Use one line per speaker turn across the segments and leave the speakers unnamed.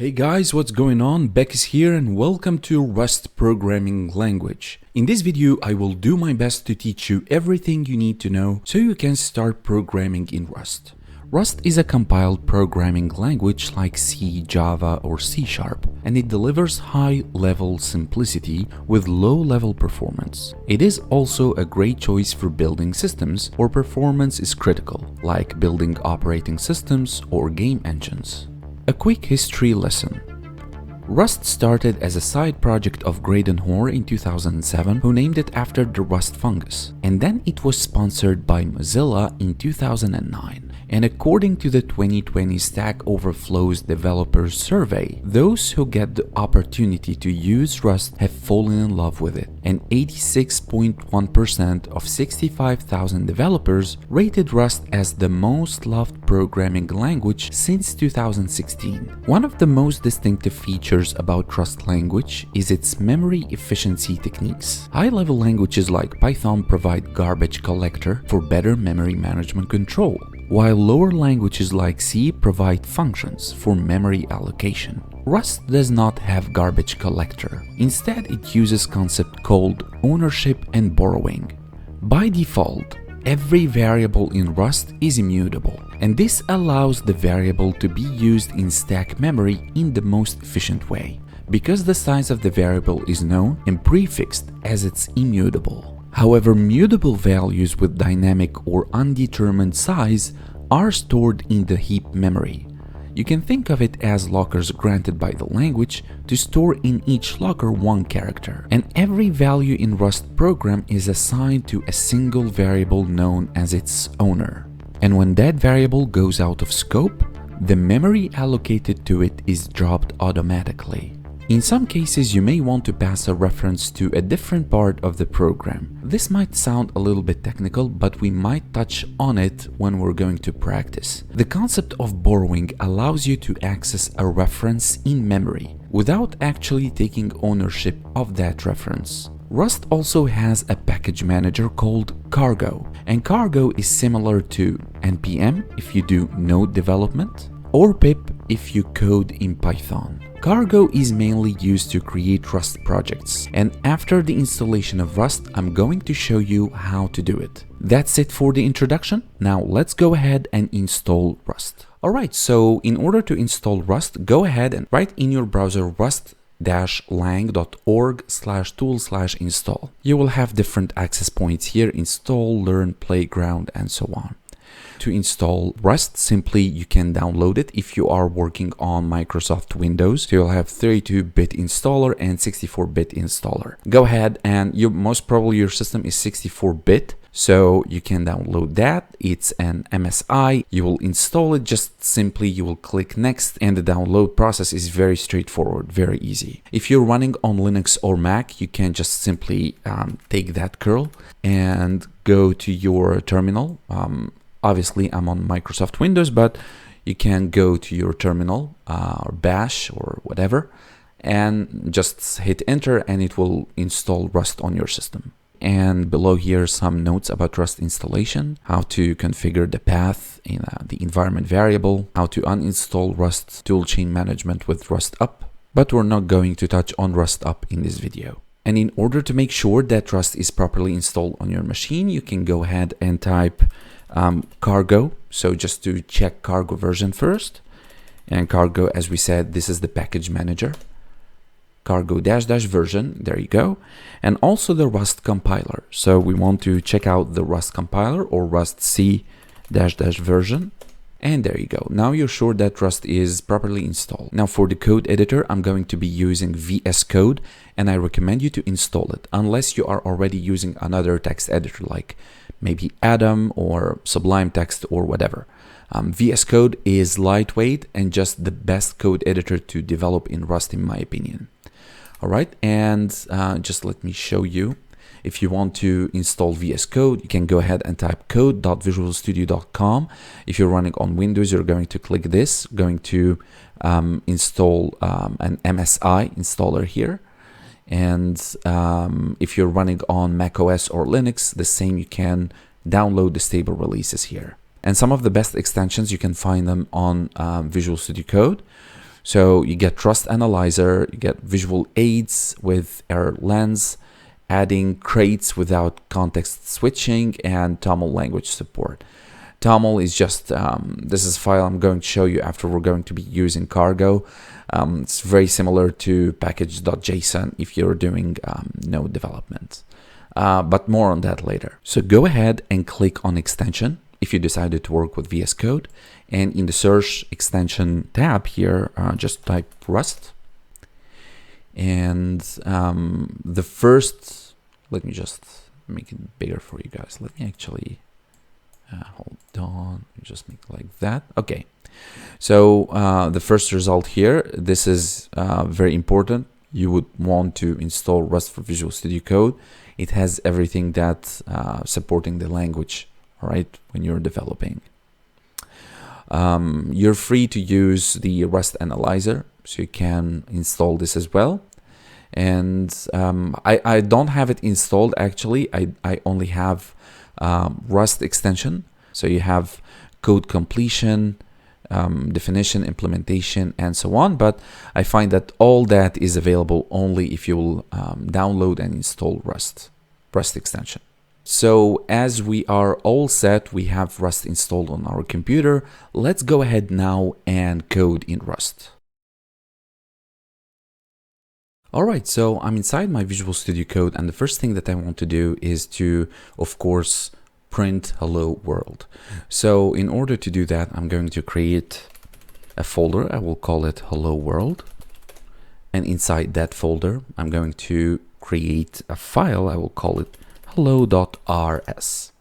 Hey guys, what's going on? Beck is here and welcome to Rust programming language. In this video, I will do my best to teach you everything you need to know so you can start programming in Rust. Rust is a compiled programming language like C, Java or C#, and it delivers high-level simplicity with low-level performance. It is also a great choice for building systems where performance is critical, like building operating systems or game engines. A quick history lesson. Rust started as a side project of Graydon Hoare in 2007, who named it after the rust fungus, and then it was sponsored by Mozilla in 2009. And according to the 2020 Stack Overflow's developers survey, those who get the opportunity to use Rust have fallen in love with it, and 86.1% of 65,000 developers rated Rust as the most loved programming language since 2016. One of the most distinctive features about Rust language is its memory efficiency techniques. High-level languages like Python provide garbage collector for better memory management control, while lower languages like C provide functions for memory allocation. Rust does not have garbage collector. Instead, it uses a concept called ownership and borrowing. By default, every variable in Rust is immutable, and this allows the variable to be used in stack memory in the most efficient way, because the size of the variable is known and prefixed as it's immutable. However, mutable values with dynamic or undetermined size are stored in the heap memory. You can think of it as lockers granted by the language to store in each locker one character, and every value in Rust program is assigned to a single variable known as its owner. And when that variable goes out of scope, the memory allocated to it is dropped automatically. In some cases, you may want to pass a reference to a different part of the program. This might sound a little bit technical, but we might touch on it when we're going to practice. The concept of borrowing allows you to access a reference in memory without actually taking ownership of that reference. Rust also has a package manager called Cargo, and Cargo is similar to npm if you do node development, or pip if you code in Python. Cargo is mainly used to create Rust projects, and after the installation of Rust, I'm going to show you how to do it. That's it for the introduction. Now let's go ahead and install Rust. Alright, so in order to install Rust, go ahead and write in your browser rust-lang.org/tool/install. You will have different access points here: install, learn, playground, and so on. To install Rust, simply you can download it if you are working on Microsoft Windows. So you'll have 32-bit installer and 64-bit installer. Go ahead, and most probably your system is 64-bit, so you can download that. It's an MSI. You will install it. Just simply you will click next, and the download process is very straightforward, very easy. If you're running on Linux or Mac, you can just simply take that curl and go to your terminal. Obviously, I'm on Microsoft Windows, but you can go to your terminal or bash or whatever and just hit enter, and it will install Rust on your system. And below here, some notes about Rust installation, how to configure the path in the environment variable, how to uninstall Rust toolchain management with Rust up. But we're not going to touch on Rust up in this video. And in order to make sure that Rust is properly installed on your machine, you can go ahead and type Cargo. So just to check Cargo version first. And Cargo, as we said, this is the package manager. Cargo -- version, there you go. And also the Rust compiler. So we want to check out the Rust compiler or Rust C -- version. And there you go. Now you're sure that Rust is properly installed. Now for the code editor, I'm going to be using VSCode, and I recommend you to install it unless you are already using another text editor like maybe Atom or Sublime Text or whatever. VSCode is lightweight and just the best code editor to develop in Rust, in my opinion. All right, and just let me show you. If you want to install VS Code, you can go ahead and type code.visualstudio.com. If you're running on Windows, you're going to click this, going to install an MSI installer here. And if you're running on macOS or Linux, the same, you can download the stable releases here. And some of the best extensions, you can find them on Visual Studio Code. So you get Rust Analyzer, you get visual aids with error lens, adding crates without context switching, and Toml language support. Toml is just, this is a file I'm going to show you after we're going to be using Cargo. It's very similar to package.json if you're doing node development. But more on that later. So go ahead and click on extension if you decided to work with VS Code. And in the search extension tab here, just type Rust. And the first, let me just make it bigger for you guys. Let me actually, hold on, just make it like that. Okay. So the first result here, this is very important. You would want to install Rust for Visual Studio Code. It has everything that supporting the language, right, when you're developing. You're free to use the Rust Analyzer, so you can install this as well. And I don't have it installed actually. I only have Rust extension. So you have code completion, definition, implementation, and so on. But I find that all that is available only if you will download and install Rust extension. So as we are all set, we have Rust installed on our computer. Let's go ahead now and code in Rust. All right, so I'm inside my Visual Studio Code, and the first thing that I want to do is to, of course, print hello world. So in order to do that, I'm going to create a folder. I will call it hello world. And inside that folder, I'm going to create a file. I will call it hello.rs.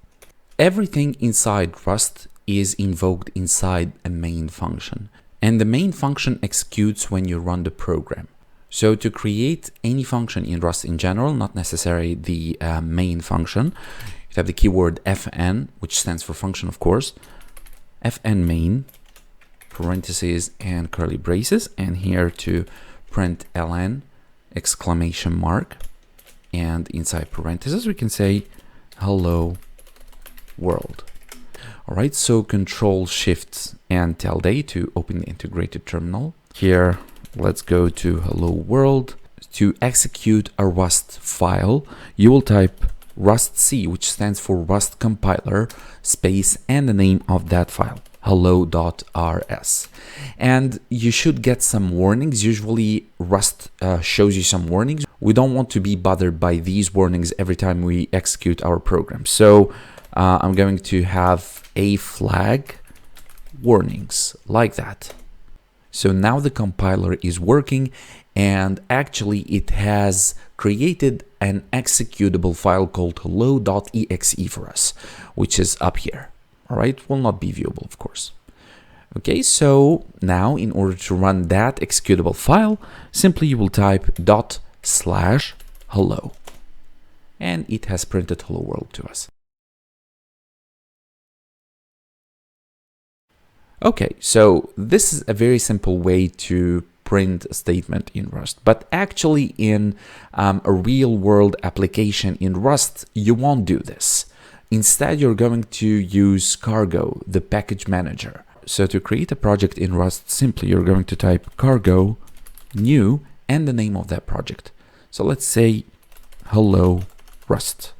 Everything inside Rust is invoked inside a main function, and the main function executes when you run the program. So to create any function in Rust in general, not necessarily the main function, you have the keyword fn, which stands for function, of course, fn main, parentheses and curly braces, and here to print ln, exclamation mark, and inside parentheses we can say hello world. All right, so Control Shift and tilde to open the integrated terminal. Here, let's go to hello world. To execute a Rust file, you will type rustc, which stands for Rust compiler, space, and the name of that file, hello.rs. And you should get some warnings. Usually Rust shows you some warnings. We don't want to be bothered by these warnings every time we execute our program. So I'm going to have a flag warnings like that. So now the compiler is working, and actually it has created an executable file called hello.exe for us, which is up here. All right, will not be viewable, of course. Okay, so now in order to run that executable file, simply you will type /hello, and it has printed hello world to us. Okay, so this is a very simple way to print a statement in Rust, but actually in a real world application in Rust, you won't do this. Instead, you're going to use Cargo, the package manager. So to create a project in Rust, simply you're going to type Cargo, new, and the name of that project. So let's say hello Rust.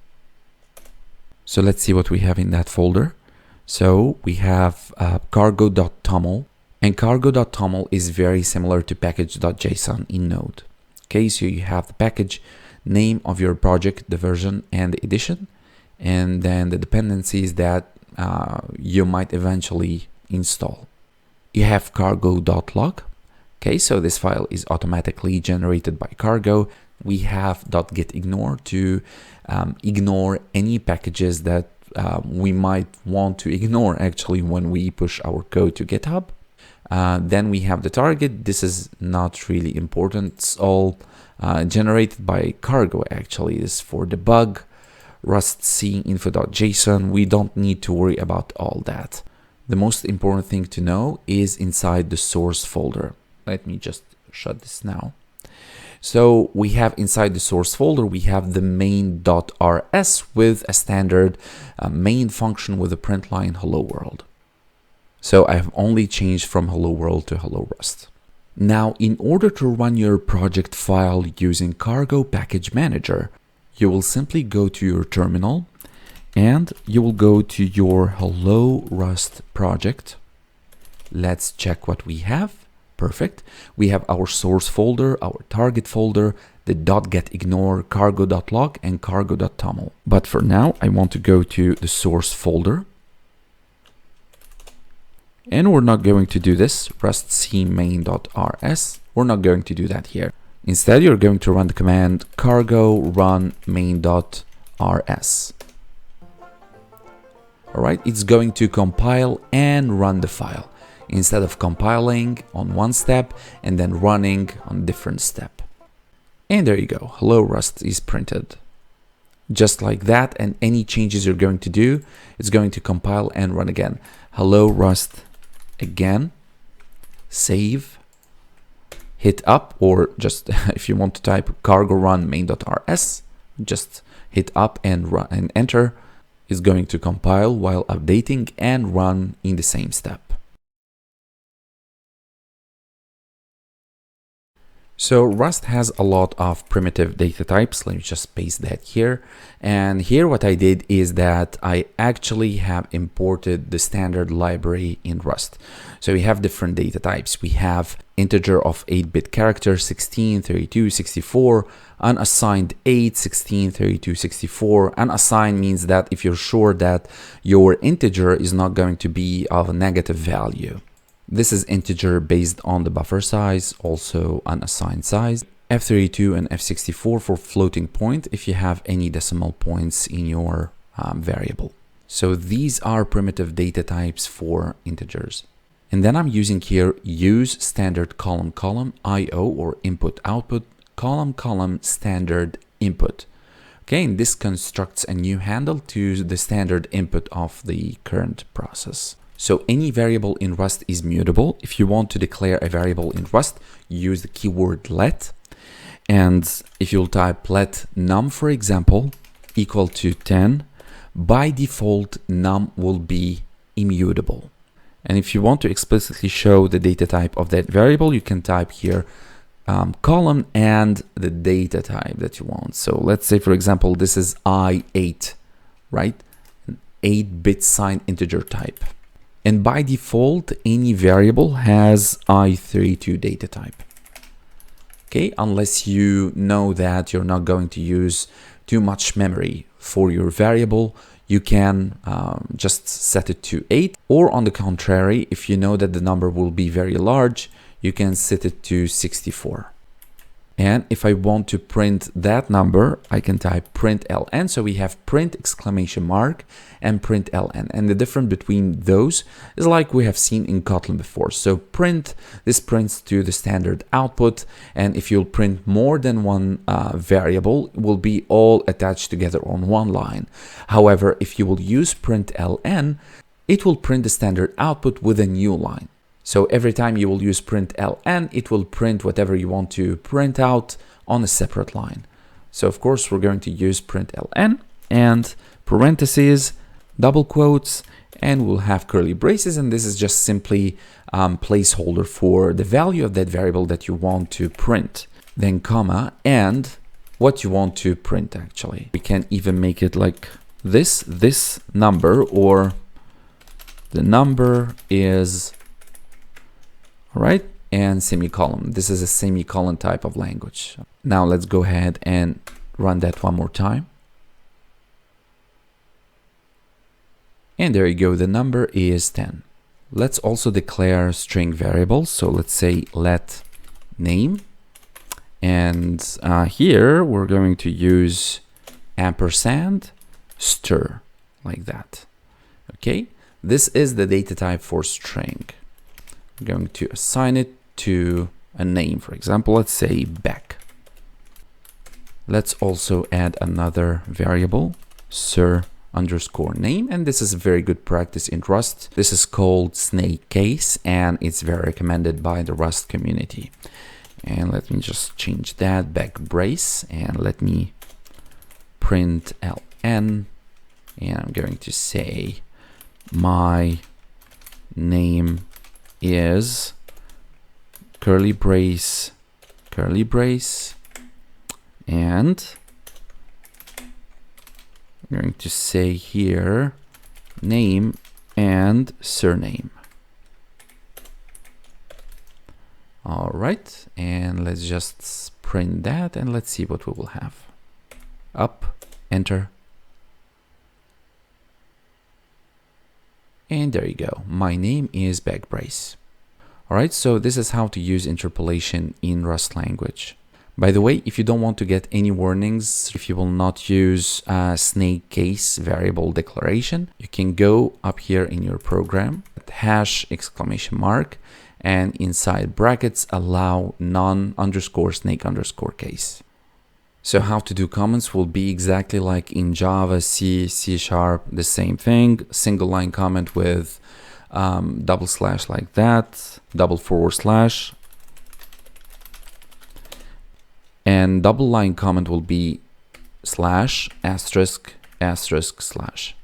So let's see what we have in that folder. So we have cargo.toml, and cargo.toml is very similar to package.json in Node. Okay, so you have the package, name of your project, the version and the edition, and then the dependencies that you might eventually install. You have cargo.log. Okay, so this file is automatically generated by Cargo. We have .gitignore to ignore any packages that we might want to ignore actually when we push our code to GitHub. Then we have the target. This is not really important. It's all generated by Cargo actually. This is for debug, rustc info.json. We don't need to worry about all that. The most important thing to know is inside the source folder. Let me just shut this now. So we have inside the source folder, we have the main.rs with a standard main function with a print line hello world. So I have only changed from hello world to hello Rust. Now, in order to run your project file using Cargo Package Manager, you will simply go to your terminal and you will go to your Hello Rust project. Let's check what we have. Perfect. We have our source folder, our target folder, the .getignore, cargo.log, and cargo.toml. But for now, I want to go to the source folder. And we're not going to do this, rustc main.rs. We're not going to do that here. Instead, you're going to run the command cargo run main.rs. All right, it's going to compile and run the file instead of compiling on one step and then running on different step. And there you go, hello Rust is printed. Just like that, and any changes you're going to do, it's going to compile and run again. Hello Rust again, save, hit up, or just if you want to type cargo run main.rs, just hit up and run and enter. Is going to compile while updating and run in the same step. So Rust has a lot of primitive data types. Let me just paste that here. And here what I did is that I actually have imported the standard library in Rust. So we have different data types. We have integer of 8-bit character, 16, 32, 64, unassigned 8, 16, 32, 64. Unassigned means that if you're sure that your integer is not going to be of a negative value. This is integer based on the buffer size, also unassigned size. F32 and F64 for floating point if you have any decimal points in your variable. So these are primitive data types for integers. And then I'm using here use standard column IO or input output column standard input. Okay, and this constructs a new handle to the standard input of the current process. So any variable in Rust is mutable. If you want to declare a variable in Rust, use the keyword let. And if you'll type let num, for example, equal to 10, by default, num will be immutable. And if you want to explicitly show the data type of that variable, you can type here column and the data type that you want. So let's say, for example, this is I8, right? An 8-bit signed integer type. And by default, any variable has I32 data type. Okay, unless you know that you're not going to use too much memory for your variable, you can just set it to 8. Or on the contrary, if you know that the number will be very large, you can set it to 64. And if I want to print that number, I can type println. So we have print exclamation mark and println. And the difference between those is like we have seen in Kotlin before. So print, this prints to the standard output. And if you'll print more than one variable, it will be all attached together on one line. However, if you will use println, it will print the standard output with a new line. So every time you will use println, it will print whatever you want to print out on a separate line. So of course, we're going to use println and parentheses, double quotes, and we'll have curly braces. And this is just simply placeholder for the value of that variable that you want to print. Then comma and what you want to print actually. We can even make it like this number, or the number is, all right, and semicolon. This is a semicolon type of language. Now let's go ahead and run that one more time. And there you go, the number is 10. Let's also declare string variables. So let's say let name. And here we're going to use ampersand stir, like that. Okay, this is the data type for string. I'm going to assign it to a name, for example, let's say Beck. Let's also add another variable, sir_name, and this is a very good practice in Rust. This is called snake case, and it's very recommended by the Rust community. And let me just change that, back brace, and let me print ln, and I'm going to say my name is curly brace, and I'm going to say here name and surname. All right, and let's just print that and let's see what we will have. Up, enter. And there you go. My name is Backbrace. All right, so this is how to use interpolation in Rust language. By the way, if you don't want to get any warnings, if you will not use a snake case variable declaration, you can go up here in your program, hash exclamation mark, and inside brackets allow non_snake_ case. So how to do comments will be exactly like in Java, C, C#, the same thing. Single line comment with double slash like that, double forward slash. And double line comment will be slash, asterisk, asterisk, slash.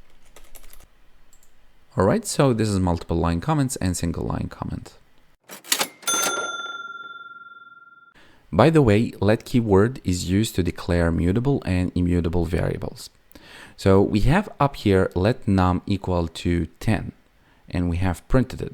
All right, so this is multiple line comments and single line comment. By the way, let keyword is used to declare mutable and immutable variables. So we have up here let num equal to 10, and we have printed it.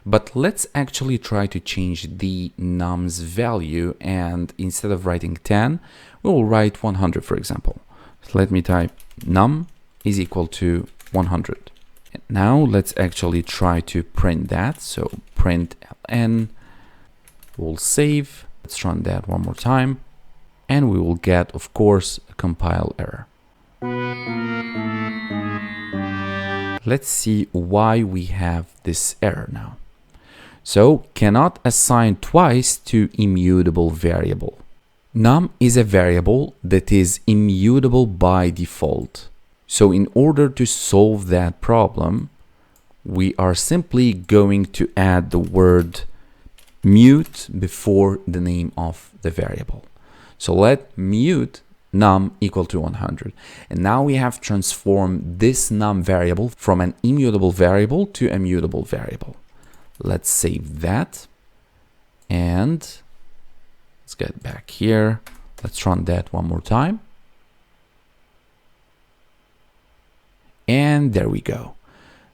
But let's actually try to change the num's value, and instead of writing 10, we will write 100, for example. So let me type num is equal to 100. And now let's actually try to print that. So print ln, we'll save. Let's run that one more time, and we will get, of course, a compile error. Let's see why we have this error now. So cannot assign twice to immutable variable. Num is a variable that is immutable by default. So in order to solve that problem, we are simply going to add the word mute before the name of the variable. So let mute num equal to 100. And now we have transformed this num variable from an immutable variable to a mutable variable. Let's save that. And let's get back here. Let's run that one more time. And there we go.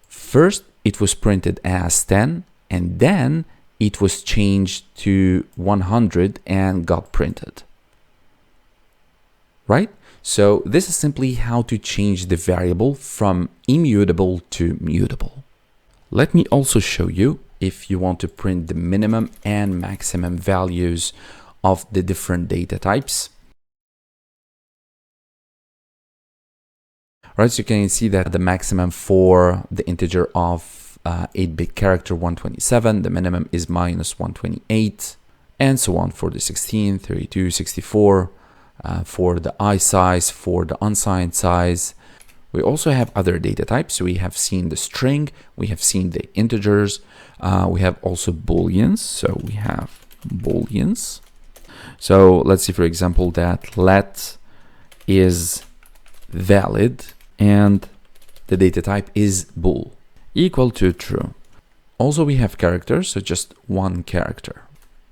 First, it was printed as 10, and then it was changed to 100 and got printed. Right? So this is simply how to change the variable from immutable to mutable. Let me also show you if you want to print the minimum and maximum values of the different data types. Right, so you can see that the maximum for the integer of 8-bit character 127, the minimum is -128, and so on for the 16, 32, 64, for the I size, for the unsigned size. We also have other data types. We have seen the string, we have seen the integers, we have also booleans. So we have booleans. So let's see, for example, that let is valid and the data type is bool equal to true. Also, we have characters, so just one character.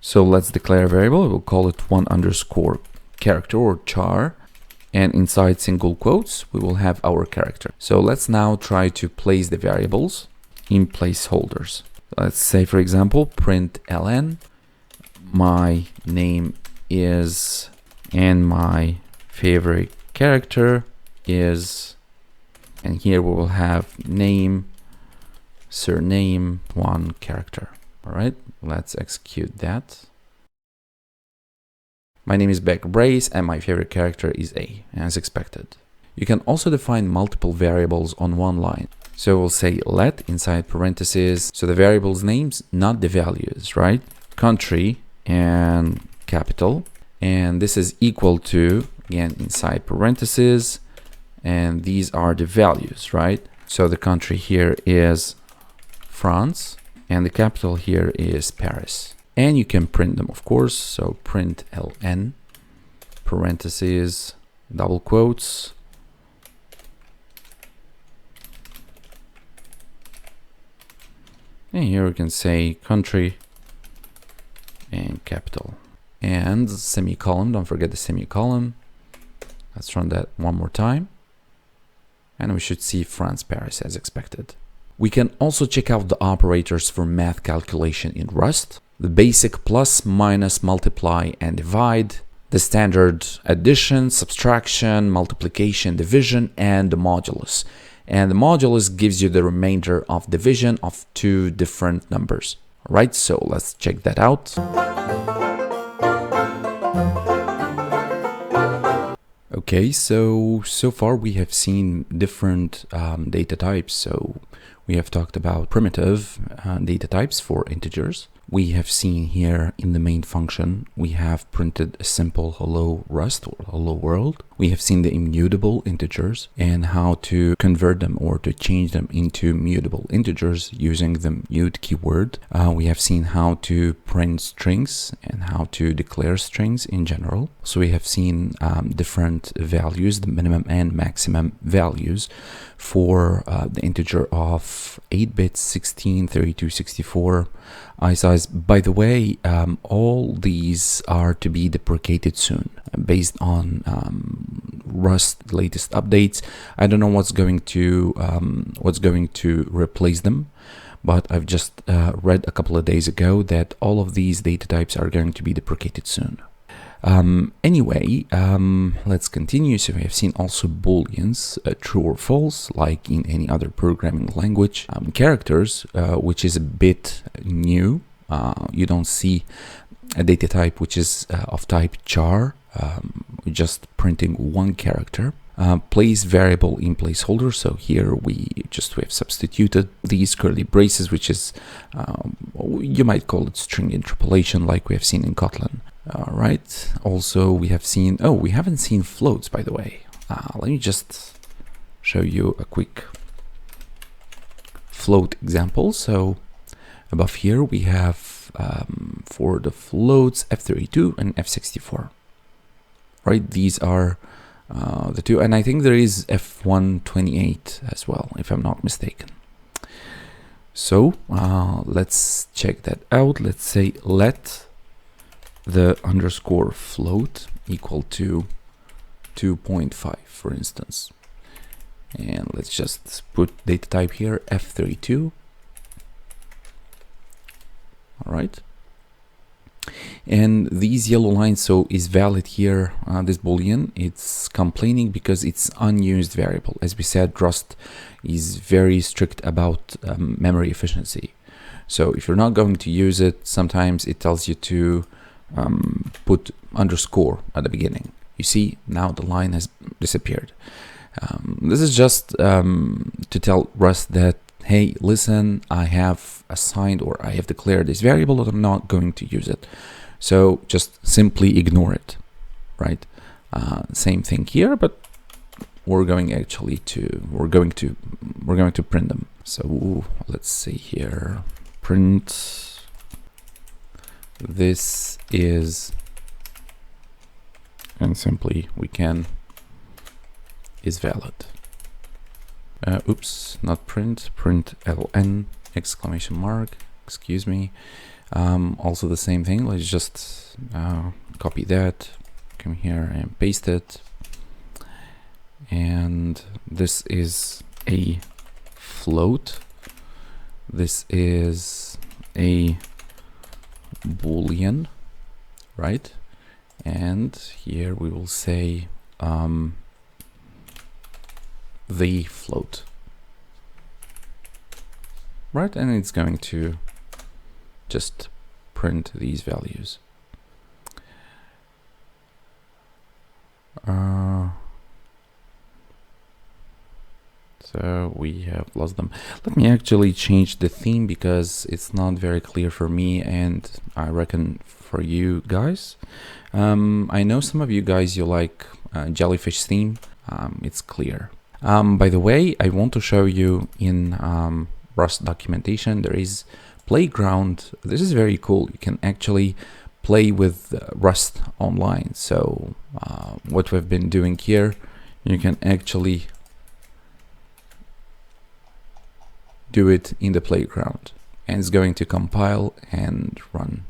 So let's declare a variable. We'll call it one_character or char. And inside single quotes, we will have our character. So let's now try to place the variables in placeholders. Let's say, for example, print ln, my name is, and my favorite character is, and here we will have name, surname, one character. All right, let's execute that. My name is Backbrace and my favorite character is A, as expected. You can also define multiple variables on one line. So we'll say let inside parentheses, so the variables names, not the values, right? Country and capital, and this is equal to, again, inside parentheses, and these are the values, right? So the country here is France, and the capital here is Paris. And you can print them, of course. So print ln, parentheses, double quotes, and here we can say country and semicolon. Don't forget the semicolon. Let's run that one more time. And we should see France, Paris as expected. We can also check out the operators for math calculation in Rust. The basic plus, minus, multiply, and divide. The standard addition, subtraction, multiplication, division, and the modulus. And the modulus gives you the remainder of division of two different numbers. All right, so let's check that out. Okay, so far we have seen different data types. So we have talked about primitive data types for integers. We have seen here in the main function, we have printed a simple hello Rust or hello world. We have seen the immutable integers and how to convert them or to change them into mutable integers using the mute keyword. We have seen how to print strings and how to declare strings in general. So we have seen different values, the minimum and maximum values for the integer of 8 bits, 16, 32, 64 size. By the way, all these are to be deprecated soon based on Rust latest updates. I don't know what's going to replace them, but I've just read a couple of days ago that all of these data types are going to be deprecated soon. Anyway, let's continue. So we have seen also booleans, true or false, like in any other programming language. Characters, which is a bit new. You don't see a data type which is of type char, just printing one character. Place variable in placeholder. So here we have substituted these curly braces, which is you might call it string interpolation, like we have seen in Kotlin. All right. Also, we have seen, we haven't seen floats, by the way. Let me just show you a quick float example. So above here, we have for the floats F32 and F64. Right. These are the two. And I think there is F128 as well, if I'm not mistaken. So let's check that out. Let's say let the underscore float equal to 2.5, for instance. And let's just put data type here, F32. All right. And these yellow lines, so is valid here, this boolean, it's complaining because it's unused variable. As we said, Rust is very strict about memory efficiency. So if you're not going to use it, sometimes it tells you to put underscore at the beginning. You see, now the line has disappeared. This is just to tell Rust that, hey, listen, I have assigned or I have declared this variable that I'm not going to use it. So just simply ignore it, right? Same thing here, but we're going to print them. So let's see here, print. This is, and simply we can is valid. Oops, not print ln exclamation mark, excuse me. Also the same thing, let's just copy that, come here and paste it. And this is a float. This is a boolean, right? And here we will say the float, right? And it's going to just print these values. So we have lost them. Let me actually change the theme because it's not very clear for me, and I reckon for you guys. I know some of you guys, you like Jellyfish theme. It's clear. By the way, I want to show you in Rust documentation, there is playground. This is very cool. You can actually play with Rust online. So what we've been doing here, you can actually do it in the playground, and it's going to compile and run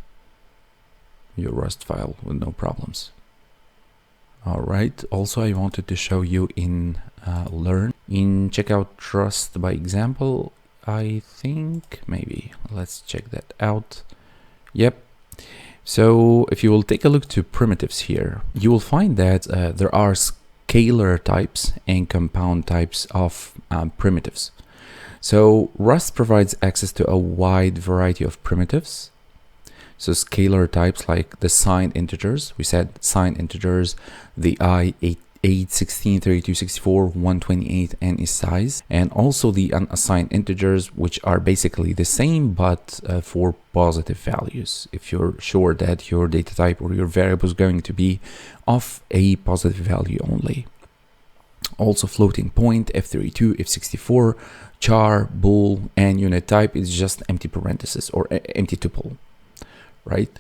your Rust file with no problems. All right. Also, I wanted to show you in Learn, in check out Rust by example. I think maybe let's check that out. Yep. So if you will take a look to primitives here, you will find that there are scalar types and compound types of primitives. So Rust provides access to a wide variety of primitives. So scalar types like the signed integers, we said signed integers, the I, 8, 16, 32, 64, 128, and its size, and also the unassigned integers, which are basically the same but for positive values, if you're sure that your data type or your variable is going to be of a positive value only. Also floating point, F32, F64, char, bool, and unit type is just empty parentheses or empty tuple, right?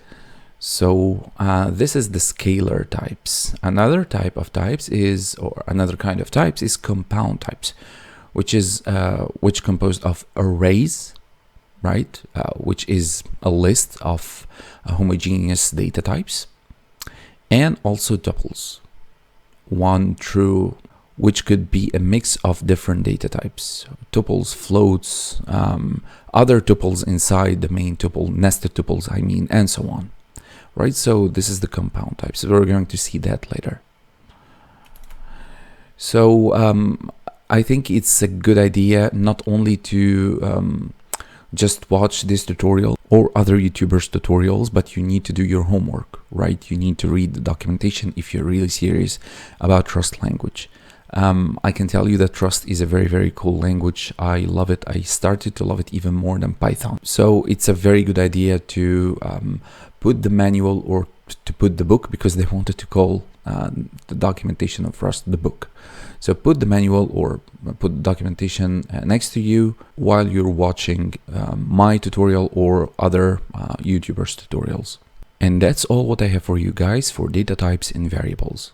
So this is the scalar types. Another type of types is, or another kind of types is compound types, which is composed of arrays, right? Which is a list of homogeneous data types, and also tuples, one true, which could be a mix of different data types, tuples, floats, other tuples inside the main tuple, nested tuples, I mean, and so on. Right, so this is the compound type. So we're going to see that later. So I think it's a good idea not only to just watch this tutorial or other YouTubers' tutorials, but you need to do your homework, right? You need to read the documentation if you're really serious about Rust language. I can tell you that Rust is a very, very cool language. I love it. I started to love it even more than Python. So it's a very good idea to put the manual or to put the book, because they wanted to call the documentation of Rust the book. So put the manual or put the documentation next to you while you're watching my tutorial or other YouTubers' tutorials. And that's all what I have for you guys for data types and variables.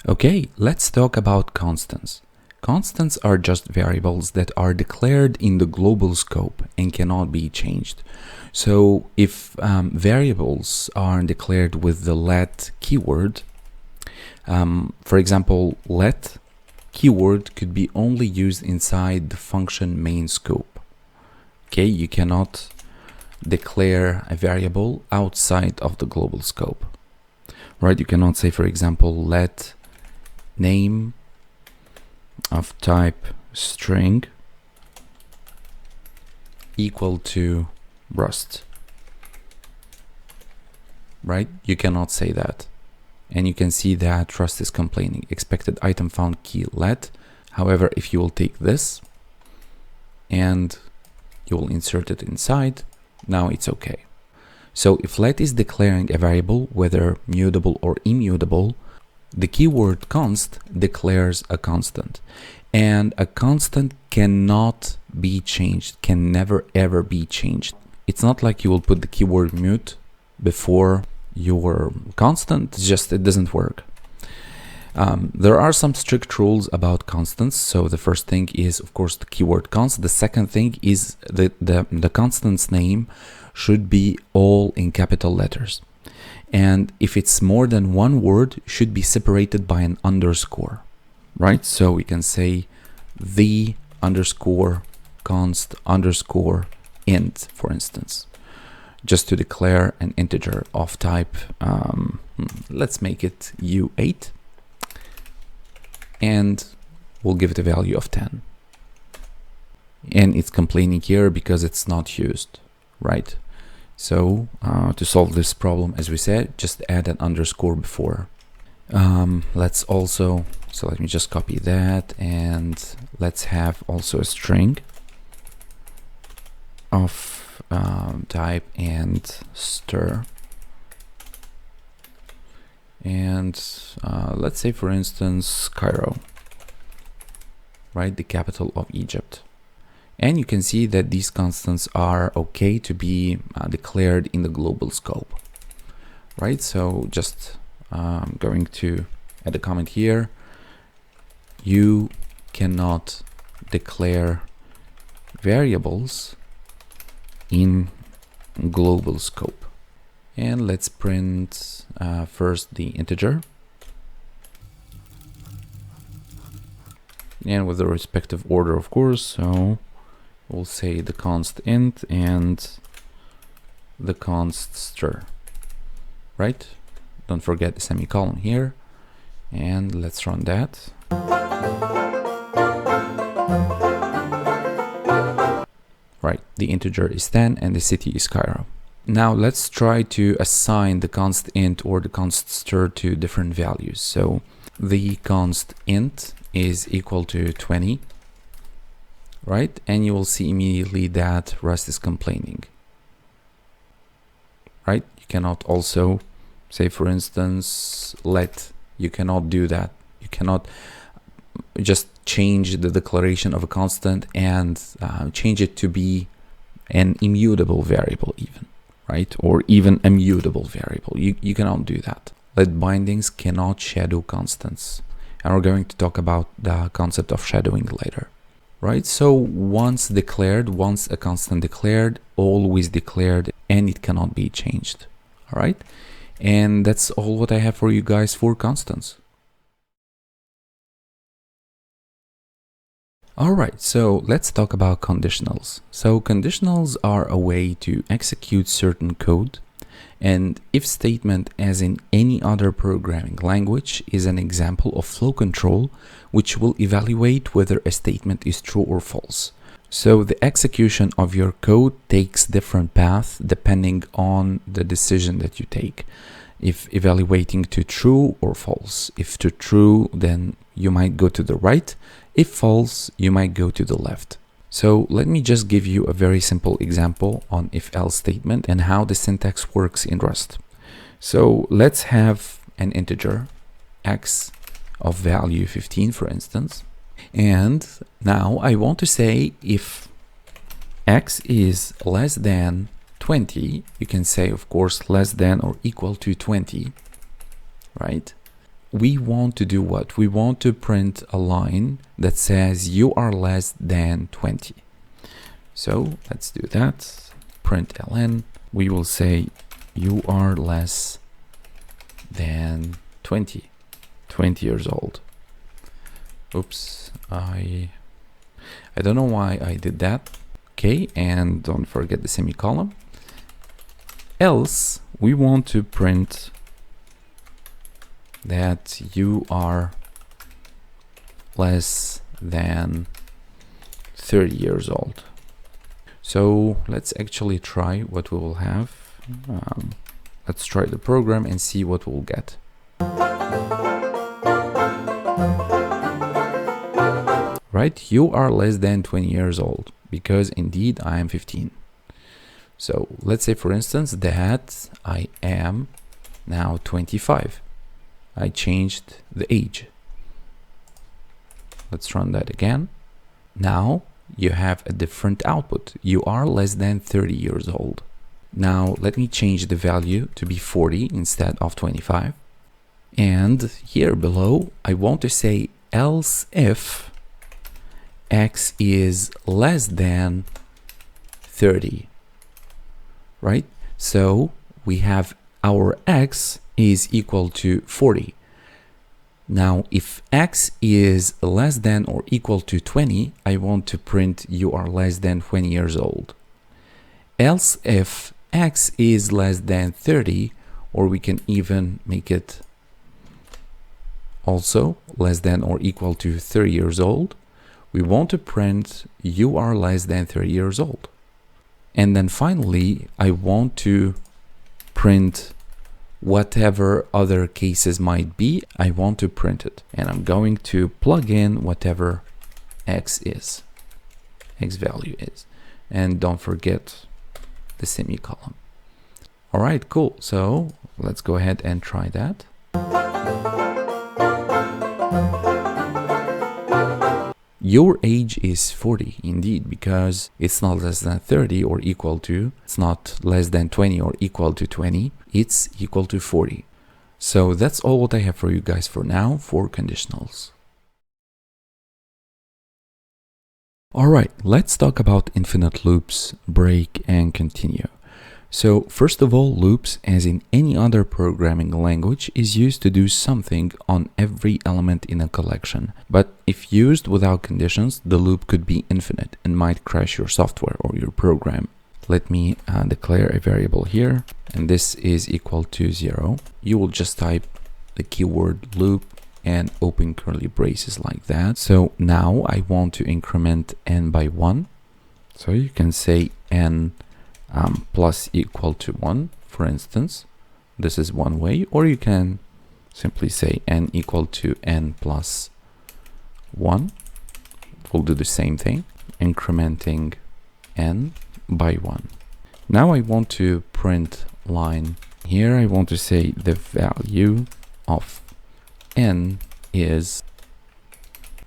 Okay, let's talk about constants. Constants are just variables that are declared in the global scope and cannot be changed. So if variables are declared with the let keyword, for example, let keyword could be only used inside the function main scope. Okay, you cannot declare a variable outside of the global scope, right? You cannot say, for example, let name of type string equal to Rust, right? You cannot say that. And you can see that Rust is complaining expected item found key let. However, if you will take this and you will insert it inside, now it's okay. So if let is declaring a variable, whether mutable or immutable, the keyword const declares a constant, and a constant cannot be changed, can never ever be changed. It's not like you will put the keyword mute before your constant, it's just it doesn't work. There are some strict rules about constants. So the first thing is, of course, the keyword const. The second thing is the constant's name should be all in capital letters. And if it's more than one word, should be separated by an underscore, right? So we can say the underscore const underscore int, for instance, just to declare an integer of type, let's make it U8, and we'll give it a value of 10. And it's complaining here because it's not used, right? So to solve this problem, as we said, just add an underscore before. Let's also, so let me just copy that, and let's have also a string of type and stir. And let's say, for instance, Cairo, right? The capital of Egypt. And you can see that these constants are okay to be declared in the global scope, right? So just going to add a comment here. You cannot declare variables in global scope. And let's print first the integer, and with the respective order, of course. So we'll say the const int and the const str, right? Don't forget the semicolon here, and let's run that. Right, the integer is 10 and the city is Cairo. Now let's try to assign the const int or the const str to different values. So the const int is equal to 20, right? And you will see immediately that Rust is complaining, right? You cannot also say, for instance, you cannot do that. You cannot just change the declaration of a constant and change it to be an immutable variable even, right? Or even a mutable variable. You cannot do that. Let bindings cannot shadow constants. And we're going to talk about the concept of shadowing later, right? So once declared, once a constant declared, always declared, and it cannot be changed, all right? And that's all what I have for you guys for constants. All right, so let's talk about conditionals. So conditionals are a way to execute certain code, and if statement, as in any other programming language, is an example of flow control, which will evaluate whether a statement is true or false. So the execution of your code takes different paths depending on the decision that you take. If evaluating to true or false. If to true, then you might go to the right. If false, you might go to the left. So let me just give you a very simple example on if-else statement and how the syntax works in Rust. So let's have an integer x of value 15, for instance. And now I want to say if x is less than 20, you can say, of course, less than or equal to 20, right? We want to do what? We want to print a line that says you are less than 20. So let's do that. Print ln. We will say you are less than 20 years old. Oops, I don't know why I did that. Okay, and don't forget the semicolon. Else, we want to print that you are less than 30 years old. So let's actually try what we will have. Let's try the program and see what we'll get. Right, you are less than 20 years old, because indeed I am 15. So let's say, for instance, that I am now 25. I changed the age. Let's run that again. Now you have a different output. You are less than 30 years old. Now let me change the value to be 40 instead of 25. And here below, I want to say else if x is less than 30, right? So we have our x is equal to 40. Now, if x is less than or equal to 20, I want to print you are less than 20 years old. Else if x is less than 30, or we can even make it also less than or equal to 30 years old, we want to print you are less than 30 years old. And then finally, I want to print whatever other cases might be, I want to print it. And I'm going to plug in whatever x is, x value is. And don't forget the semicolon. All right, cool. So let's go ahead and try that. Your age is 40 indeed, because it's not less than 30 or equal to, it's not less than 20 or equal to 20, it's equal to 40. So that's all what I have for you guys for now for conditionals. Alright, let's talk about infinite loops, break, and continue. So first of all, loops, as in any other programming language, is used to do something on every element in a collection. But if used without conditions, the loop could be infinite and might crash your software or your program. Let me declare a variable here, and this is equal to 0. You will just type the keyword loop and open curly braces like that. So now I want to increment n by 1. So you can say n plus equal to 1, for instance. This is one way, or you can simply say n equal to n plus 1. We'll do the same thing, incrementing n by 1. Now I want to print line. Here I want to say the value of n is,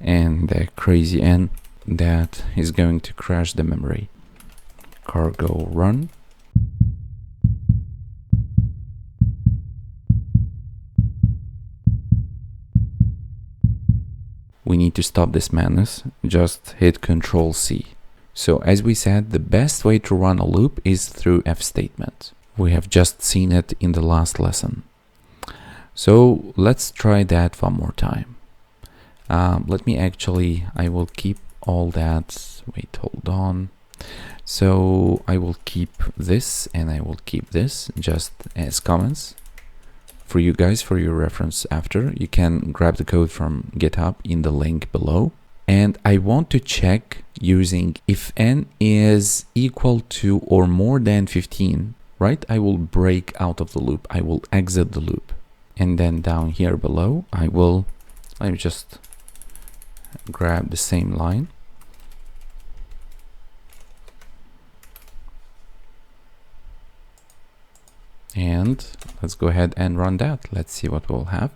and the crazy n that is going to crash the memory. Cargo run. We need to stop this madness. Just hit Ctrl C. So as we said, the best way to run a loop is through F statement. We have just seen it in the last lesson. So let's try that one more time. I will keep all that. Wait, hold on. So I will keep this and I will keep this just as comments for you guys, for your reference after. You can grab the code from GitHub in the link below. And I want to check using if n is equal to or more than 15, right? I will break out of the loop. I will exit the loop. And then down here below, let me just grab the same line. And let's go ahead and run that. Let's see what we'll have.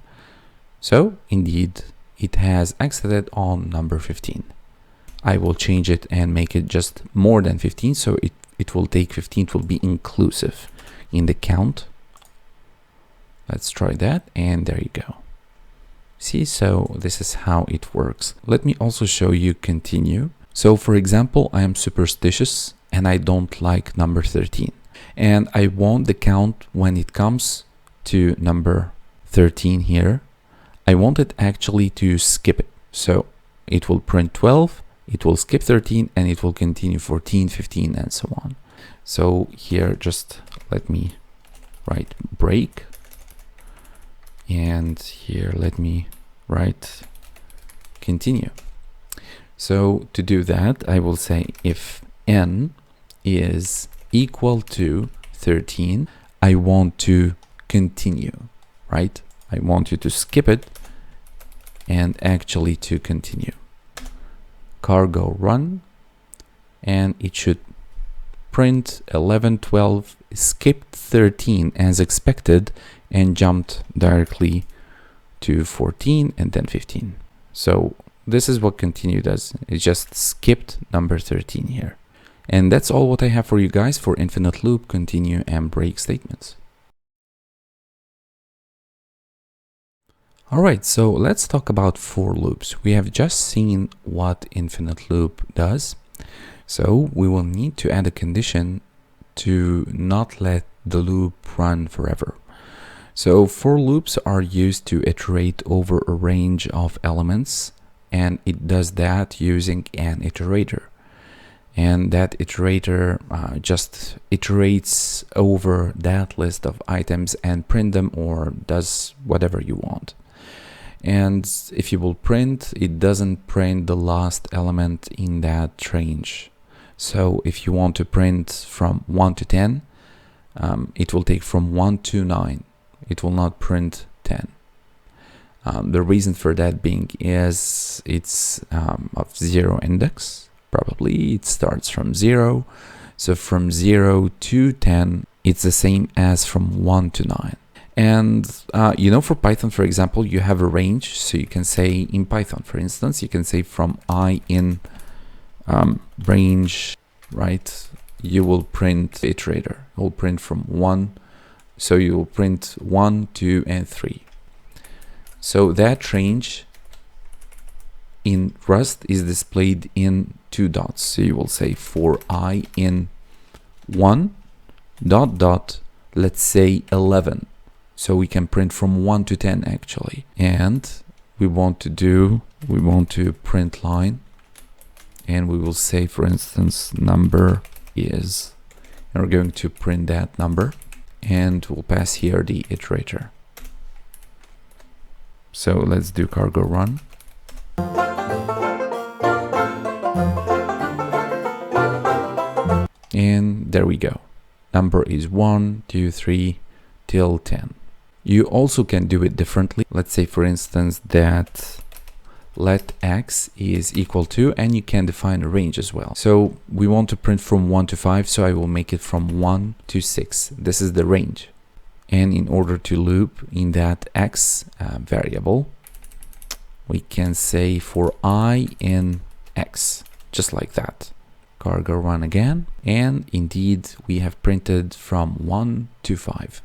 So indeed, it has exited on number 15. I will change it and make it just more than 15. So it will take 15, it will be inclusive in the count. Let's try that, and there you go. See, so this is how it works. Let me also show you continue. So for example, I am superstitious and I don't like number 13. And I want the count when it comes to number 13 here. I want it actually to skip it. So it will print 12, it will skip 13, and it will continue 14, 15, and so on. So here, just let me write break. And here, let me write continue. So to do that, I will say if n is equal to 13, I want to continue, right? I want you to skip it and actually to continue. Cargo run, and it should print 11, 12, skipped 13 as expected, and jumped directly to 14 and then 15. So this is what continue does. It just skipped number 13 here. And that's all what I have for you guys for infinite loop, continue, and break statements. Alright, so let's talk about for loops. We have just seen what infinite loop does. So we will need to add a condition to not let the loop run forever. So for loops are used to iterate over a range of elements, and it does that using an iterator. And that iterator just iterates over that list of items and print them, or does whatever you want. And if you will print, it doesn't print the last element in that range. So if you want to print from 1 to 10, it will take from 1 to 9. It will not print 10. The reason for that being is it's of 0 index. Probably it starts from 0. So from 0 to 10, it's the same as from 1 to 9. And for Python, for example, you have a range. So you can say in Python, for instance, you can say from I in range, right? You will print iterator. It will print from 1. So you will print 1, 2, and 3. So that range in Rust is displayed in 2 dots. So you will say for I in 1 dot dot, let's say 11. So we can print from 1 to 10 actually. And we want to print line, and we will say, for instance, number is, and we're going to print that number, and we'll pass here the iterator. So let's do cargo run. And there we go. Number is 1, 2, 3 till 10. You also can do it differently. Let's say, for instance, that let x is equal to, and you can define a range as well. So we want to print from 1 to 5, so I will make it from 1 to 6. This is the range. And in order to loop in that x variable, we can say for I in x, just like that. Cargo run again, and indeed we have printed from 1 to 5.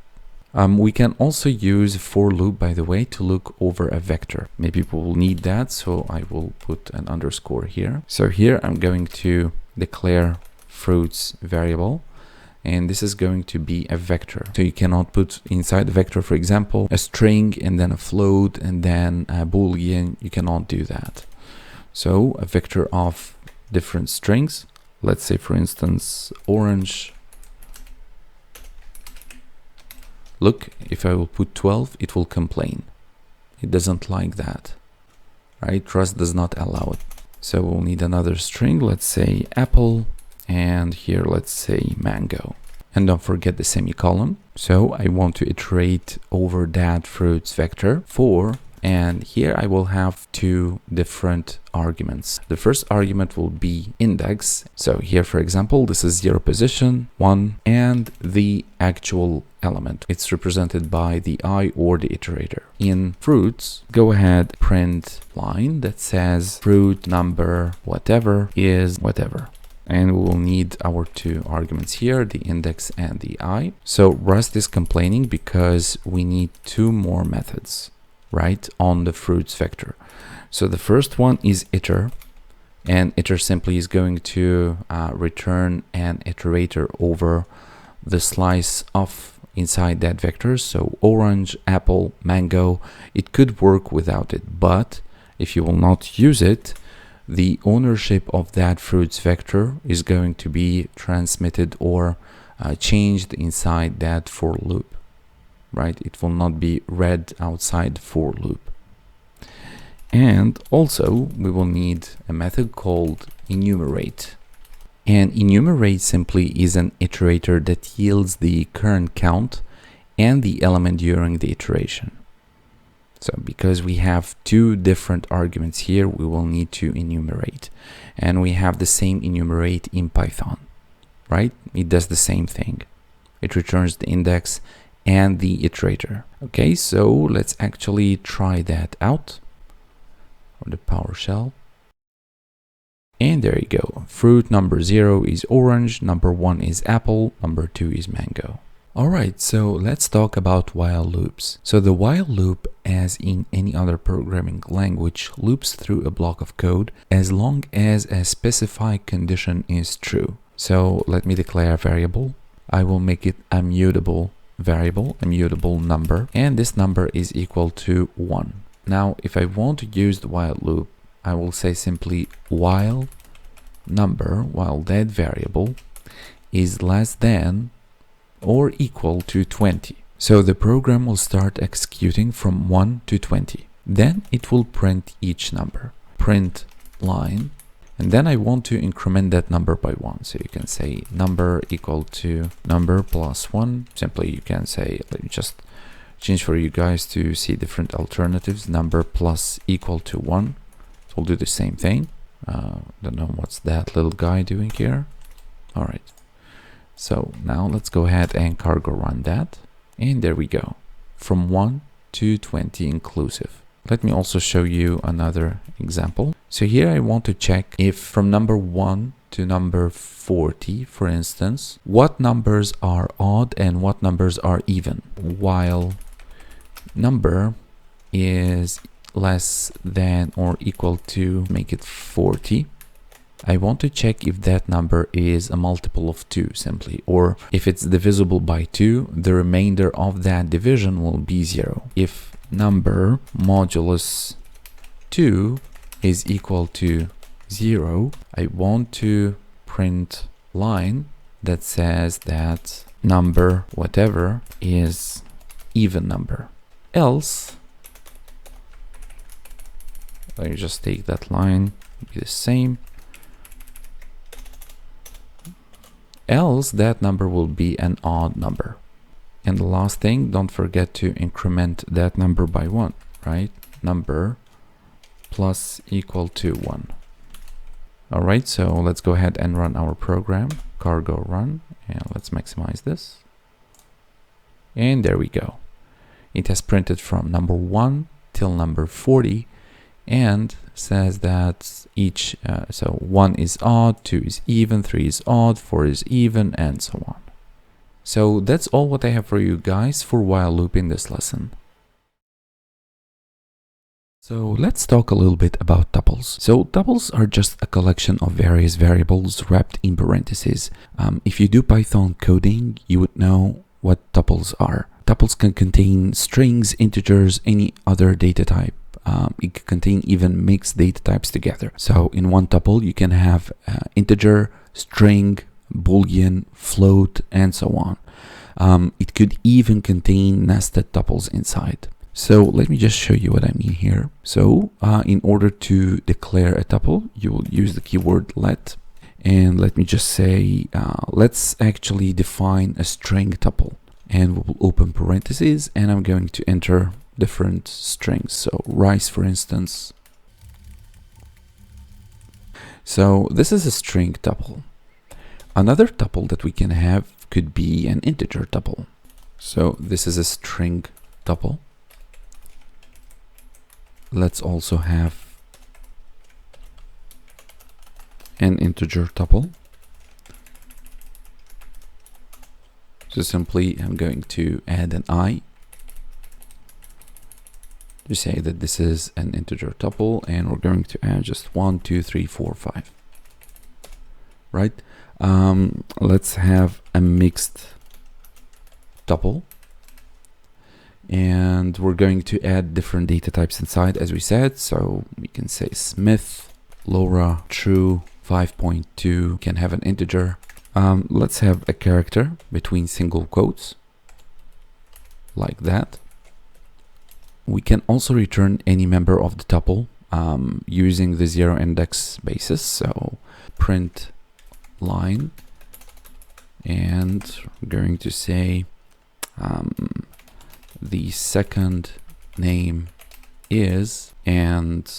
We can also use for loop, by the way, to look over a vector. Maybe we will need that, so I will put an underscore here. So here I'm going to declare fruits variable, and this is going to be a vector. So you cannot put inside the vector, for example, a string and then a float and then a boolean. You cannot do that. So a vector of different strings. Let's say, for instance, orange. Look, if I will put 12, it will complain. It doesn't like that, right? Rust does not allow it. So we'll need another string. Let's say apple, and here let's say mango. And don't forget the semicolon. So I want to iterate over that fruits vector for, and here I will have 2 different arguments. The first argument will be index. So here, for example, this is 0 position, 1, and the actual element. It's represented by the I or the iterator. In fruits, go ahead, print line that says fruit number whatever is whatever. And we will need our 2 arguments here, the index and the I. So Rust is complaining because we need 2 more methods, right, on the fruits vector. So the first one is iter, and iter simply is going to return an iterator over the slice of inside that vector. So orange, apple, mango, it could work without it, but if you will not use it, the ownership of that fruits vector is going to be transmitted or changed inside that for loop, right? It will not be read outside for loop. And also we will need a method called enumerate. And enumerate simply is an iterator that yields the current count and the element during the iteration. So because we have 2 different arguments here, we will need to enumerate. And we have the same enumerate in Python, right? It does the same thing. It returns the index and the iterator. Okay, so let's actually try that out on the PowerShell. And there you go. Fruit number 0 is orange, number 1 is apple, number 2 is mango. Alright, so let's talk about while loops. So the while loop, as in any other programming language, loops through a block of code as long as a specified condition is true. So let me declare a variable. I will make it a mutable variable, a mutable number, and this number is equal to 1. Now, if I want to use the while loop, I will say simply while number, while that variable is less than or equal to 20. So the program will start executing from 1 to 20. Then it will print each number. Print line. And then I want to increment that number by 1. So you can say number equal to number plus 1. Simply you can say, let me just change for you guys to see different alternatives. Number plus equal to 1. It will do the same thing. Don't know what's that little guy doing here. All right. So now let's go ahead and cargo run that. And there we go. From 1 to 20 inclusive. Let me also show you another example. So here I want to check if from number 1 to number 40, for instance, what numbers are odd and what numbers are even. While number is less than or equal to, make it 40. I want to check if that number is a multiple of 2 simply, or if it's divisible by 2, the remainder of that division will be 0. If number modulus 2 is equal to 0, I want to print line that says that number whatever is even number. Else, let me just take that line, be the same. Else that number will be an odd number. And the last thing, don't forget to increment that number by 1, right? Number plus equal to 1. All right, so let's go ahead and run our program, cargo run, and let's maximize this. And there we go. It has printed from number 1 till number 40 and says that each, so 1 is odd, 2 is even, 3 is odd, 4 is even, and so on. So that's all what I have for you guys for while loop in this lesson. So let's talk a little bit about tuples. So tuples are just a collection of various variables wrapped in parentheses. If you do Python coding, you would know what tuples are. Tuples can contain strings, integers, any other data type. It can contain even mixed data types together. So in one tuple, you can have integer, string, boolean, float, and so on. It could even contain nested tuples inside. So let me just show you what I mean here. So in order to declare a tuple, you will use the keyword let. And let me just say, let's actually define a string tuple. And we'll open parentheses, and I'm going to enter different strings. So rice, for instance. So this is a string tuple. Another tuple that we can have could be an integer tuple. So this is a string tuple. Let's also have an integer tuple. So simply I'm going to add an I to say that this is an integer tuple, and we're going to add just 1, 2, 3, 4, 5. Right? Let's have a mixed tuple. And we're going to add different data types inside, as we said. So we can say Smith, Laura, true, 5.2, can have an integer. Let's have a character between single quotes, like that. We can also return any member of the tuple using the 0 index basis. So print line, and I'm going to say the second name is, and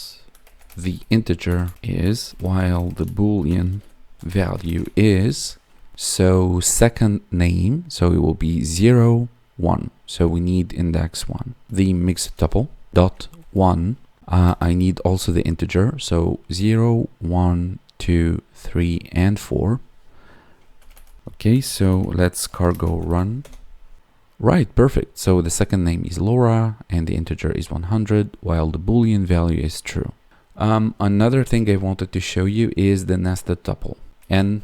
the integer is, while the boolean value is. So second name, so it will be 0, 1. So we need index 1. The mixed tuple dot 1. I need also the integer. So 0, 1, 2, 3, and 4. Okay, so let's cargo run. Right, perfect. So the second name is Laura and the integer is 100, while the boolean value is true. Another thing I wanted to show you is the nested tuple, n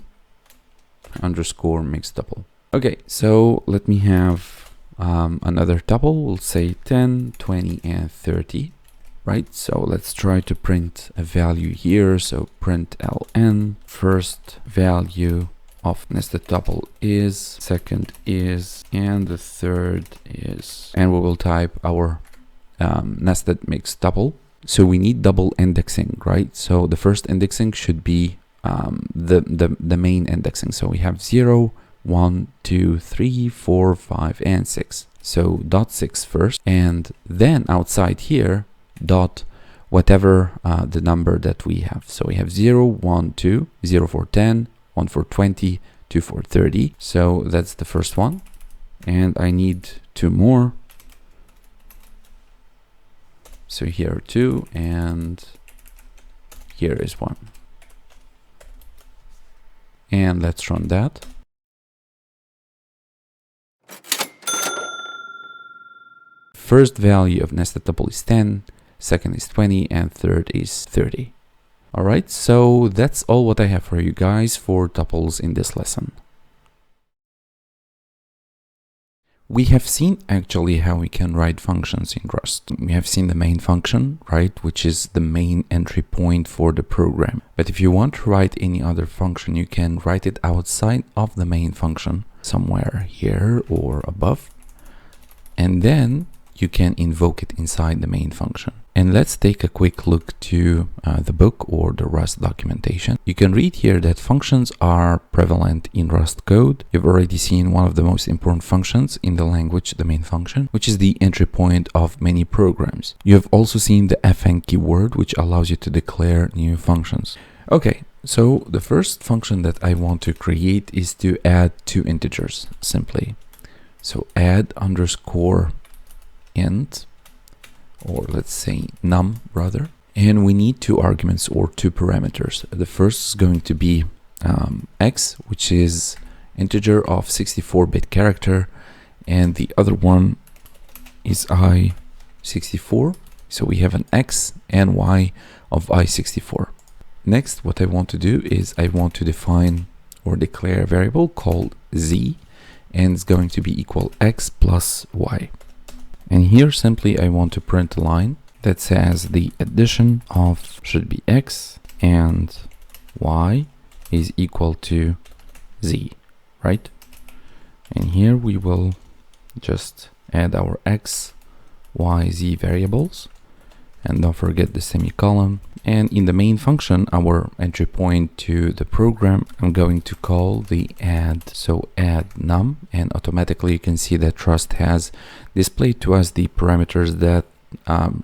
underscore mixed tuple. Okay, so let me have another tuple. We'll say 10, 20, and 30. Right, so let's try to print a value here. So print ln, first value of nested tuple is, second is, and the third is, and we will type our nested mixed tuple. So we need double indexing, right? So the first indexing should be the main indexing. So we have 0, 1, 2, 3, 4, 5, and 6. So dot 6 first, and then outside here dot whatever the number that we have. So we have 0, 1, 2, 0 for 10, 1 for 20, 2 for 30. So that's the first one. And I need 2 more. So here are 2, and here is 1. And let's run that. First value of nested tuple is 10. second is 20, and third is 30. Alright, so that's all what I have for you guys for tuples in this lesson. We have seen actually how we can write functions in Rust. We have seen the main function, right, which is the main entry point for the program. But if you want to write any other function, you can write it outside of the main function, somewhere here or above. And then you can invoke it inside the main function. And let's take a quick look to the book or the Rust documentation. You can read here that functions are prevalent in Rust code. You've already seen one of the most important functions in the language, the main function, which is the entry point of many programs. You have also seen the fn keyword, which allows you to declare new functions. Okay, so the first function that I want to create is to add two integers, simply. So add underscore int, or let's say num rather, and we need two arguments or two parameters. The first is going to be x, which is integer of 64-bit character, and the other one is i64. So we have an x and y of i64. Next, what I want to do is I want to define or declare a variable called z, and it's going to be equal x plus y. And here simply I want to print a line that says the addition of should be x and y is equal to z, right? And here we will just add our x, y, z variables, and don't forget the semicolon. And in the main function, our entry point to the program, I'm going to call the add. So add num, and automatically you can see that Rust has displayed to us the parameters that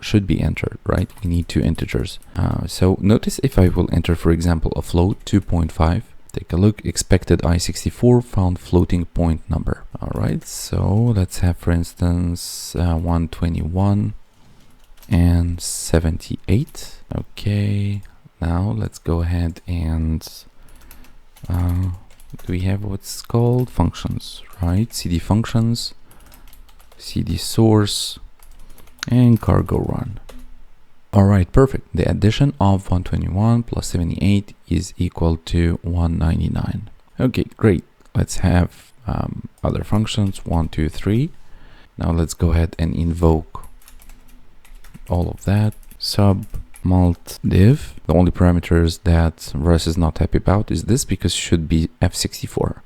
should be entered, right? We need two integers. So notice if I will enter, for example, a float 2.5, take a look, expected i64 found floating point number. All right, so let's have, for instance, 121 and 78. Okay, now let's go ahead and we have what's called functions, right? cd functions, cd source, and cargo run. All right, perfect. The addition of 121 plus 78 is equal to 199. Okay, great. Let's have other functions, 1, 2, 3. Now let's go ahead and invoke all of that. Sub mult div. The only parameters that Rust is not happy about is this, because it should be f64.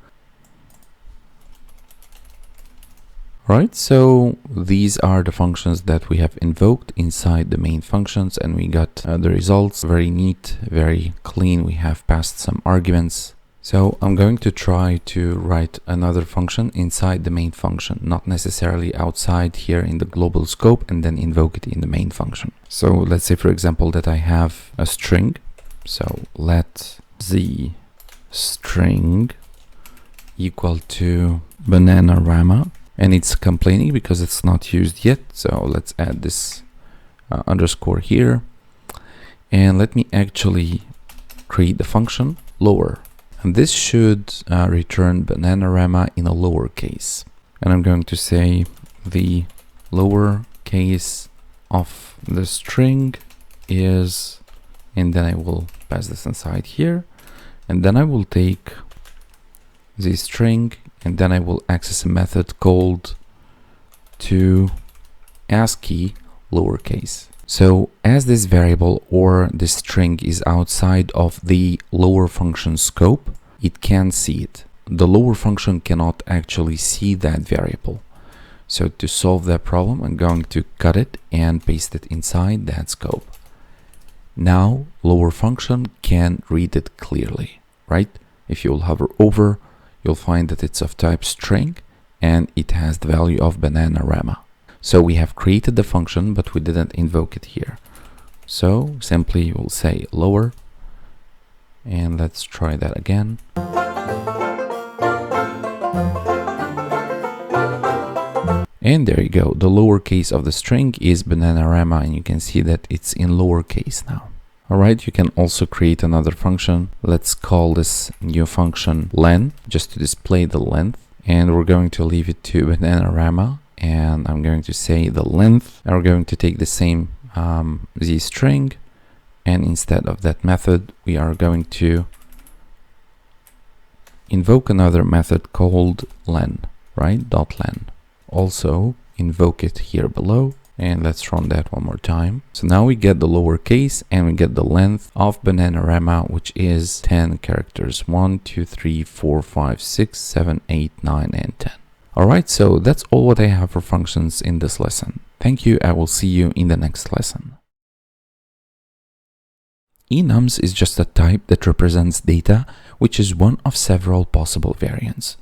Right, so these are the functions that we have invoked inside the main functions, and we got the results. Very neat, very clean. We have passed some arguments. So I'm going to try to write another function inside the main function, not necessarily outside here in the global scope, and then invoke it in the main function. So let's say, for example, that I have a string. So let the string equal to Bananarama, and it's complaining because it's not used yet. So let's add this underscore here, and let me actually create the function lower. And this should return Bananarama in a lowercase. And I'm going to say the lowercase of the string is, and then I will pass this inside here. And then I will take the string, and then I will access a method called toAscII lowercase. So as this variable or the string is outside of the lower function scope, it can see it. The lower function cannot actually see that variable. So to solve that problem, I'm going to cut it and paste it inside that scope. Now lower function can read it clearly, right? If you'll hover over, you'll find that it's of type string and it has the value of Bananarama. So we have created the function, but we didn't invoke it here. So simply we'll say lower, and let's try that again. And there you go. The lowercase of the string is Bananarama, and you can see that it's in lowercase now. All right, you can also create another function. Let's call this new function len, just to display the length. And we're going to leave it to Bananarama. And I'm going to say the length, and we're going to take the same the string, and instead of that method we are going to invoke another method called len, right? .len. Also invoke it here below, and let's run that one more time. So now we get the lowercase and we get the length of Bananarama, which is 10 characters. 1, 2, 3, 4, 5, 6, 7, 8, 9, and 10. Alright, so that's all what I have for functions in this lesson. Thank you, I will see you in the next lesson. Enums is just a type that represents data, which is one of several possible variants.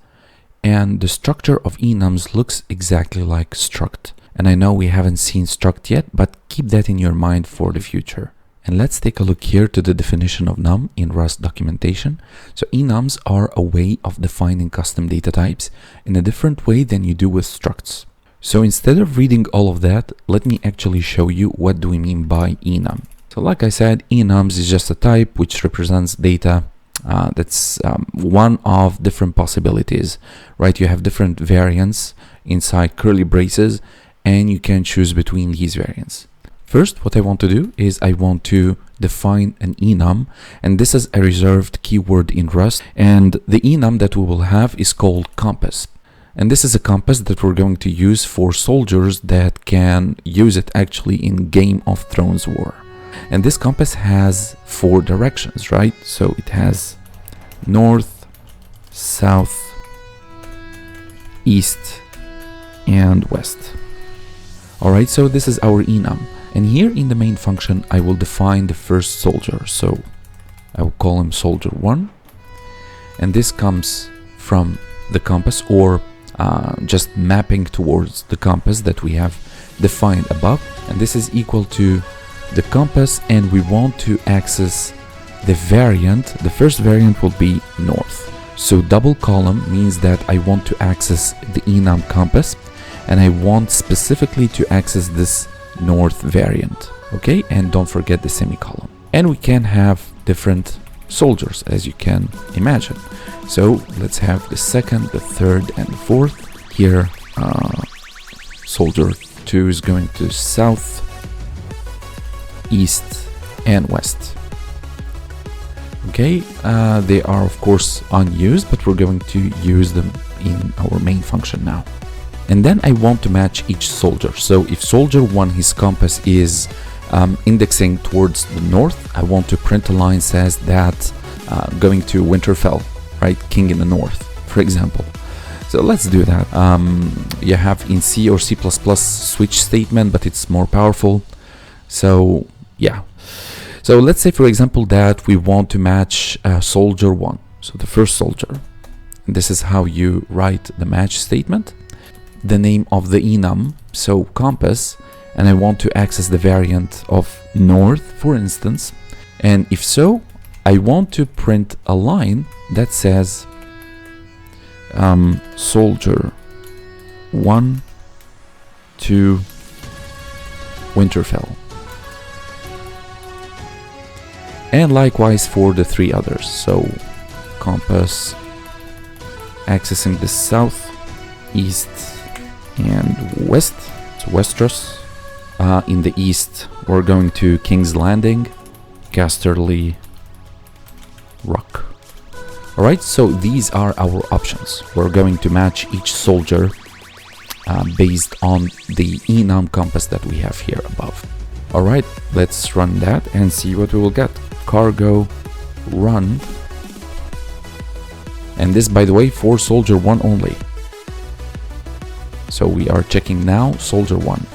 And the structure of enums looks exactly like struct. And I know we haven't seen struct yet, but keep that in your mind for the future. And let's take a look here to the definition of num in Rust documentation. So enums are a way of defining custom data types in a different way than you do with structs. So instead of reading all of that, let me actually show you what do we mean by enum. So like I said, enums is just a type which represents data that's one of different possibilities, right? You have different variants inside curly braces, and you can choose between these variants. First, what I want to do is I want to define an enum, and this is a reserved keyword in Rust, and the enum that we will have is called compass. And this is a compass that we're going to use for soldiers that can use it actually in Game of Thrones War. And this compass has 4 directions, right? So it has north, south, east, and west. Alright, so this is our enum. And here in the main function, I will define the first soldier. So I will call him soldier 1. And this comes from the compass, or just mapping towards the compass that we have defined above. And this is equal to the compass, and we want to access the variant. The first variant will be north. So double column means that I want to access the enum compass, and I want specifically to access this north variant. Okay, and don't forget the semicolon. And we can have different soldiers, as you can imagine. So let's have the second, the third, and the fourth. Here, soldier 2 is going to south, east, and west. Okay, they are of course unused, but we're going to use them in our main function now. And then I want to match each soldier. So if soldier 1, his compass is indexing towards the north, I want to print a line says that going to Winterfell, right? King in the north, for example. So let's do that. You have in C or C++ switch statement, but it's more powerful. So yeah. So let's say, for example, that we want to match soldier 1. So the first soldier. And this is how you write the match statement. The name of the enum, so compass, and I want to access the variant of north, for instance. And if so, I want to print a line that says soldier 1 to Winterfell. And likewise for the 3 others. So compass accessing the south, east, and west. So Westeros. In the east, we're going to King's Landing, Casterly Rock. Alright, so these are our options. We're going to match each soldier based on the enum compass that we have here above. Alright, let's run that and see what we will get. Cargo run. And this, by the way, for soldier 1 only. So we are checking now soldier 1.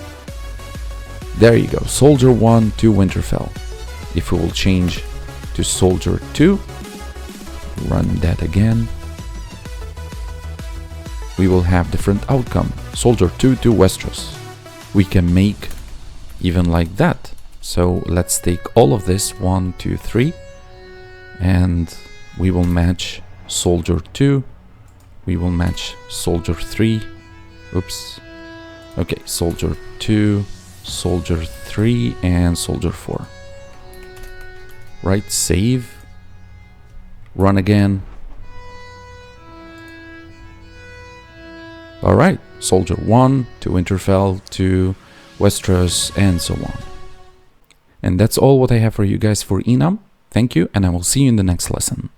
There you go, soldier 1 to Winterfell. If we will change to soldier 2, run that again, we will have different outcome. Soldier 2 to Westeros. We can make even like that. So let's take all of this 1, 2, 3, and we will match soldier 2. We will match soldier 3. Oops. Okay, soldier 2, soldier 3, and soldier 4. Right, save. Run again. Alright, soldier 1 to Winterfell to Westeros, and so on. And that's all what I have for you guys for Enum. Thank you, and I will see you in the next lesson.